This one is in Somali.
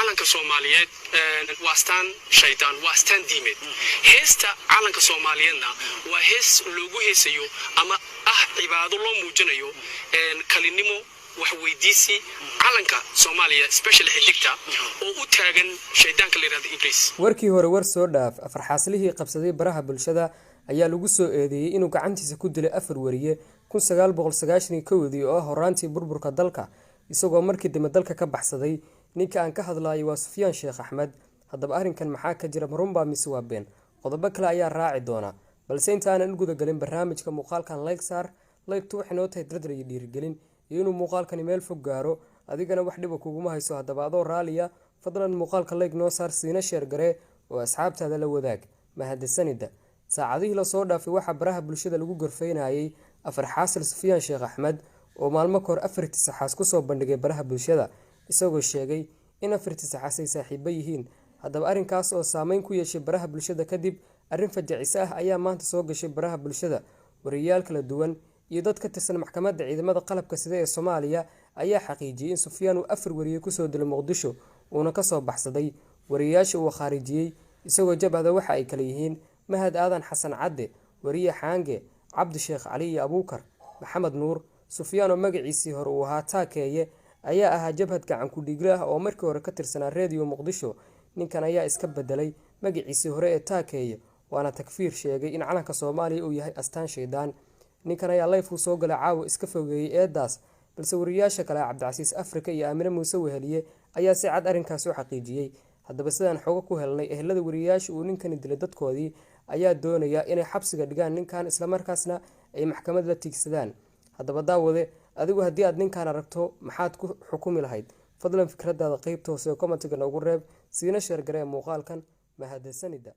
calanka Soomaaliyeed waa astaan shaydaan waa astaan diimeed heesta calanka Soomaaliyeedna waa hees loogu heesayo ama cibaado loo muujinayo kalinimo wax weydiisi calanka Soomaaliya special xidigta oo u taagan shaydaanka la yiraahdo Iblis warkii hore war soo dhaaf afar xaaslihii qabsaday baraha bulshada ayaa lagu soo eedeeyay inuu gacantiisa ku dilay afar wariye 1991 oo horaantii burburka dalka isagoo markii dambe dalka ka baxsaday ninka aan ka hadlayo waa Sufyaan Sheekh Axmed hadaba arrinkan maxaa ka jira marunba mise waa been qodobo kale ayaa raaci doona balse inta aan guda galin barnaamijka muuqaalkan like saar like waxay noo tahay dardar iyo dhiirigelin inuu muuqaalkani meel fog gaaro adigana wax dhib kugu ma hayso hadaba adoo raaliya fadlan muuqaalka like noo saar siina share gare oo asxaabtaada la wadaag mahadsanida saacadihii la soo dhaafay waxa baraha bulshada lagu gorfeynayay afar xaasil Sufyaan Sheekh Axmed oo maalmo kor afartii saxaas ku soo bandhigay baraha bulshada isagoo sheegay in afartii saxaas ay saaxiibo yihiin hadaba arrinkaas oo saameyn ku yeeshay baraha bulshada kadib arrin fajacis ah ayaa maanta soo gashay baraha bulshada wariyaal kala duwan iyo dad ka tirsan maxkamadda ciidamada qalabka sida ee Soomaaliya ayaa xaqiijiyay in Sufyaan uu afar wariye ku soo dilay Muqdisho oo ka soo baxsaday wariyaasha uu khaarijiyay isagoo jabhada waxa ay kala yihiin Mahad Aadan Xasan Cadde wariye Xaange Cabdi Sheekh Ali iyo Abuukar Maxamed Nuur Sufyaan oo magaciisii hore uu ahaa Taakeeye ayaa ahaa jabhad gacan ku dhiigla oo markii hore ka tirsanaa Radio Muqdisho ninkan ayaa iska bedelay magaciisii hore ee Taakeeye waana takfiir sheegay in calanka Soomaaliya uu yahay astaan shaydaan ninkan ayaa live soo galay caawa iska fogeeyay eedaas balse wariyaasha kale Cabdicasiis Afrika iyo Aamina Muuse Weheliye ayaa si cad arrinkaas u xaqiijiyay hadaba sidaan xoog ku helnay ehelada wariyaasha uu ninkan dilay dadkoodii ayaa doonaya inay xabsiga dhigaan ninkan isla markaasna ay maxkamad la tiigsadaan hadaba daawade adigu haddii aad ninkan aragto maxaad ku xukumi lahayd fadlan fikradaada qaybta hoose comment-ga noogu reeb siina share garee muuqaalkan mahadsanida